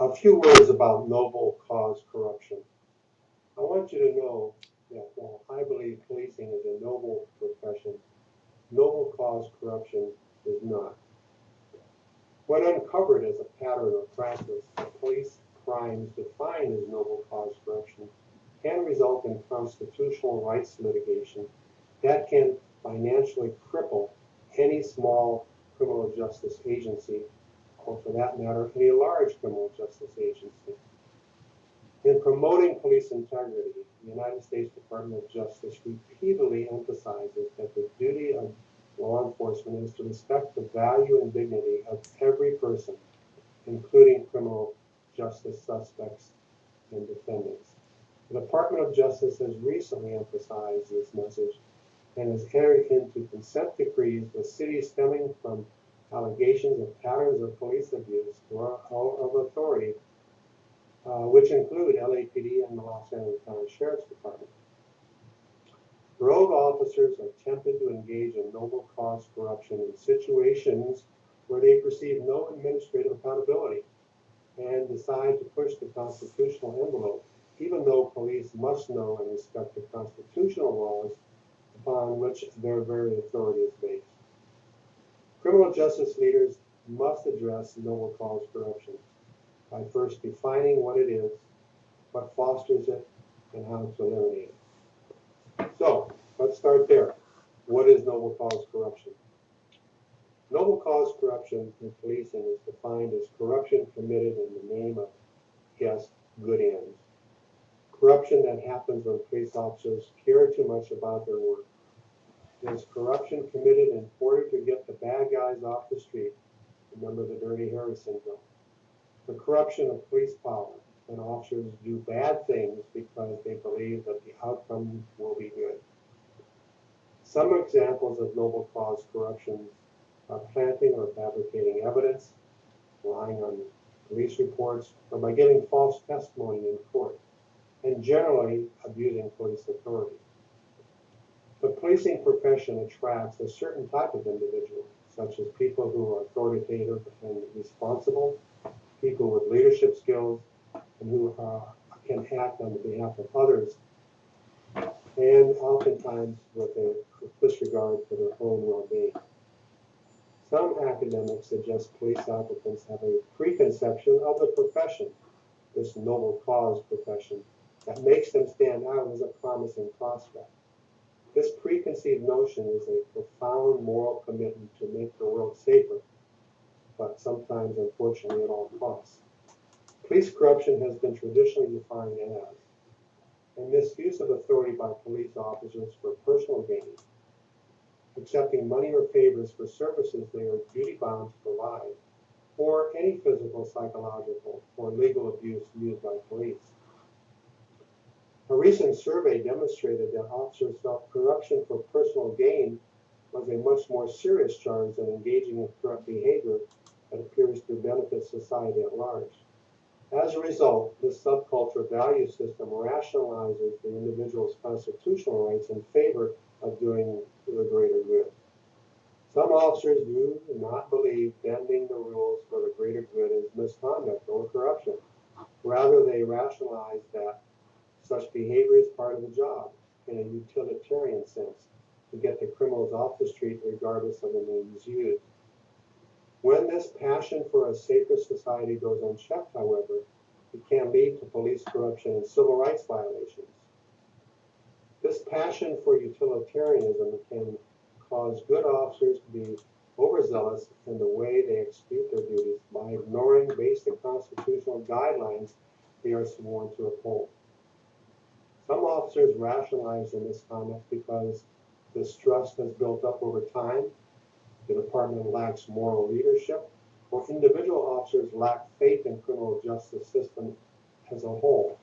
A few words about noble cause corruption. I want you to know that while I believe policing is a noble profession, noble cause corruption is not. When uncovered as a pattern or practice, police crimes defined as noble cause corruption can result in constitutional rights litigation that can financially cripple any small criminal justice agency, or for that matter, any large criminal justice agency. In promoting police integrity, the United States Department of Justice repeatedly emphasizes that the duty of law enforcement is to respect the value and dignity of every person, including criminal justice suspects and defendants. The Department of Justice has recently emphasized this message and has entered into consent decrees with cities stemming from allegations of patterns of police abuse or of authority, which include LAPD and the Los Angeles County Sheriff's Department. Rogue officers are tempted to engage in noble cause corruption in situations where they perceive no administrative accountability and decide to push the constitutional envelope, even though police must know and respect the constitutional laws upon which their very authority is based. Criminal justice leaders must address noble cause corruption by first defining what it is, what fosters it, and how to eliminate it. So, let's start there. What is noble cause corruption? Noble cause corruption in policing is defined as corruption committed in the name of, yes, good ends. Corruption that happens when police officers care too much about their work. There's corruption committed in order to get the bad guys off the street. Remember the Dirty Harry syndrome. The corruption of police power, when officers do bad things because they believe that the outcome will be good. Some examples of noble cause corruption are planting or fabricating evidence, lying on police reports, or by giving false testimony in court, and generally abusing police authority. The policing profession attracts a certain type of individual, such as people who are authoritative and responsible, people with leadership skills, and who can act on behalf of others, and oftentimes with a disregard for their own well-being. Some academics suggest police applicants have a preconception of the profession, this noble cause profession, that makes them stand out as a promising prospect. This preconceived notion is a profound moral commitment to make the world safer, but sometimes, unfortunately, at all costs. Police corruption has been traditionally defined as a misuse of authority by police officers for personal gain, accepting money or favors for services they are duty-bound to provide, or any physical, psychological, or legal abuse used by police. A recent survey demonstrated that officers felt corruption for personal gain was a much more serious charge than engaging in corrupt behavior that appears to benefit society at large. As a result, this subculture value system rationalizes the individual's constitutional rights in favor of doing the greater good. Some officers do not believe bending the rules for the greater good is misconduct or corruption. Rather, they rationalize that such behavior is part of the job, in a utilitarian sense, to get the criminals off the street regardless of the means used. When this passion for a safer society goes unchecked, however, it can lead to police corruption and civil rights violations. This passion for utilitarianism can cause good officers to be overzealous in the way they execute their duties by ignoring basic constitutional guidelines they are sworn to uphold. Some officers rationalize their misconduct because distrust has built up over time, the department lacks moral leadership, or individual officers lack faith in criminal justice system as a whole.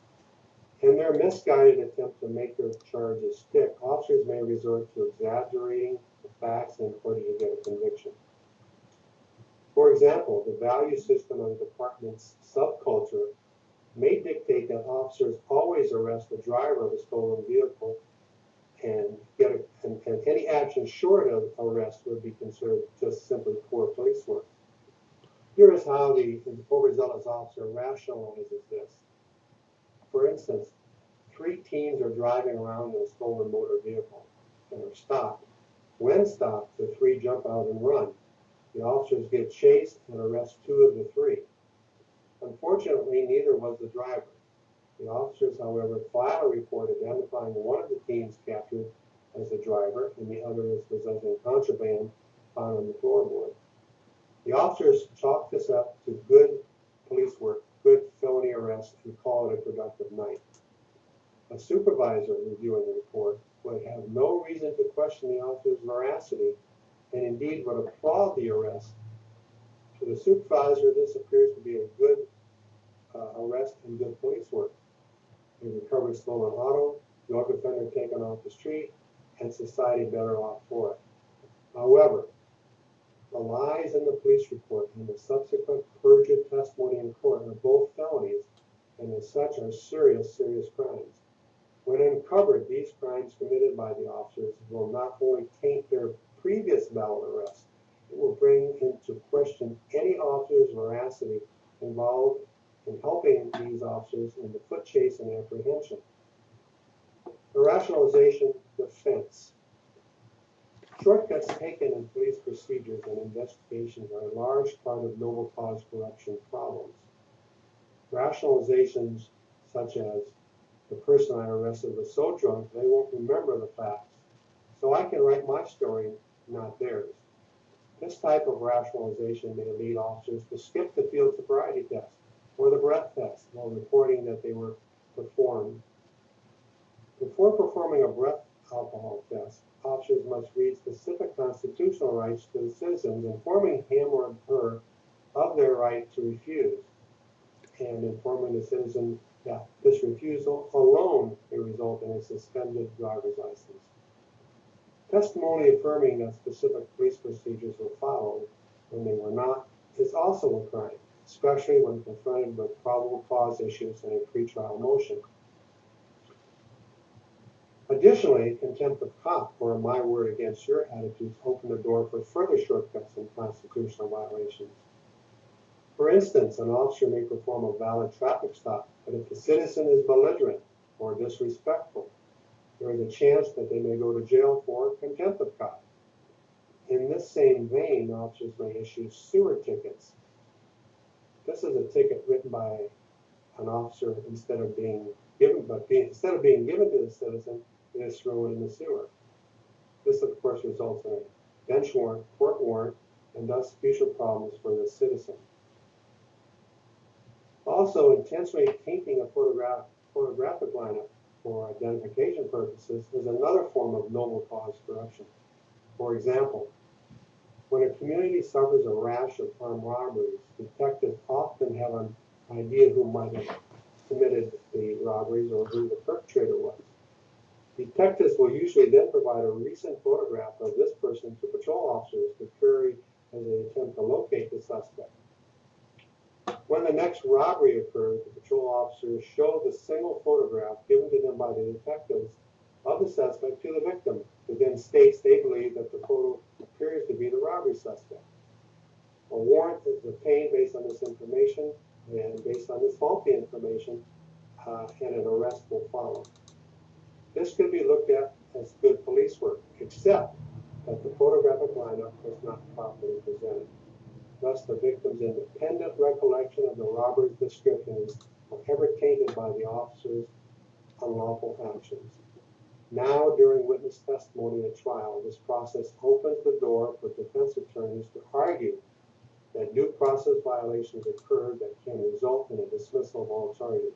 In their misguided attempt to make their charges stick, officers may resort to exaggerating the facts in order to get a conviction. For example, the value system of the department's subculture may dictate that officers always arrest the driver of a stolen vehicle, and any action short of arrest would be considered just simply poor police work. Here is how the overzealous officer rationalizes this. For instance, 3 teens are driving around in a stolen motor vehicle and are stopped. When stopped, the 3 jump out and run. The officers give chase and arrest 2 of the 3. Unfortunately, neither was the driver. The officers, however, file a report identifying one of the teens captured as the driver and the other as possessing contraband found on the floorboard. The officers chalk this up to good police work, good felony arrest, and call it a productive night. A supervisor reviewing the report would have no reason to question the officer's veracity and indeed would applaud the arrest. To the supervisor, this appears to be a good arrest and good police work. They recovered stolen auto, drug offender taken off the street, and society better off for it. However, the lies in the police report and the subsequent perjured testimony in court are both felonies and as such are serious crimes. When uncovered, these crimes committed by the officers will not only taint their previous valid arrest, it will bring into question any officer's veracity involved in helping these officers in the foot chase and apprehension. The rationalization defense. Shortcuts taken in police procedures and investigations are a large part of noble cause corruption problems. Rationalizations such as, the person I arrested was so drunk they won't remember the facts, so I can write my story, not theirs. This type of rationalization may lead officers to skip the field sobriety test or the breath test while reporting that they were performed. Before performing a breath alcohol test, officers must read specific constitutional rights to the citizens, informing him or her of their right to refuse, and informing the citizen that this refusal alone may result in a suspended driver's license. Testimony affirming that specific police procedures were followed when they were not is also a crime, especially when confronted with probable cause issues in a pretrial motion. Additionally, contempt of cop or my word against your attitudes open the door for further shortcuts and constitutional violations. For instance, an officer may perform a valid traffic stop, but if the citizen is belligerent or disrespectful, there is a chance that they may go to jail for contempt of cop. In this same vein, officers may issue sewer tickets. This is a ticket written by an officer instead of being given to the citizen, it is thrown in the sewer. This, of course, results in a bench warrant, court warrant, and thus future problems for the citizen. Also, intentionally tainting a photographic lineup for identification purposes is another form of noble cause corruption. For example, when a community suffers a rash of armed robberies, detectives often have an idea who might have committed the robberies or who the perpetrator was. Detectives will usually then provide a recent photograph of this person to patrol officers to carry as they attempt to locate the suspect. When the next robbery occurs, the patrol officers show the single photograph given to them by the detectives of the suspect to the victim, who then states they believe that the photo appears to be the robbery suspect. A warrant is obtained based on this information, and based on this faulty information, and an arrest will follow. This could be looked at as good police work, except that the photographic lineup was not properly presented. Thus, the victim's independent recollection of the robber's description is forever tainted by the officer's unlawful actions. Now, during witness testimony at trial, this process opens the door for defense attorneys to argue that due process violations occurred that can result in a dismissal of all charges.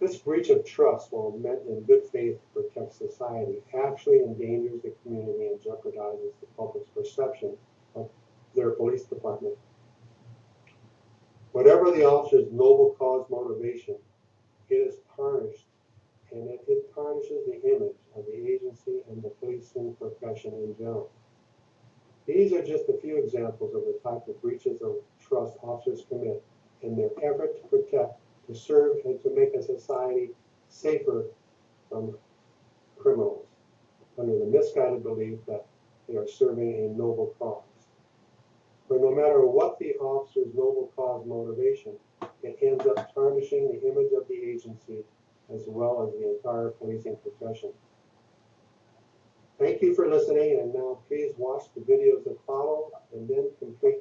This breach of trust, while meant in good faith to protect society, actually endangers the community and jeopardizes the public's perception of their police department. Whatever the officer's noble cause motivation, it is tarnished, and it tarnishes the image of the agency and the policing profession in general. These are just a few examples of the type of breaches of trust officers commit in their effort to protect, to serve, and to make a society safer from criminals, under the misguided belief that they are serving a noble cause. But no matter what the officer's noble cause motivation, it ends up tarnishing the image of the agency as well as the entire policing profession. Thank you for listening, and now please watch the videos that follow and then complete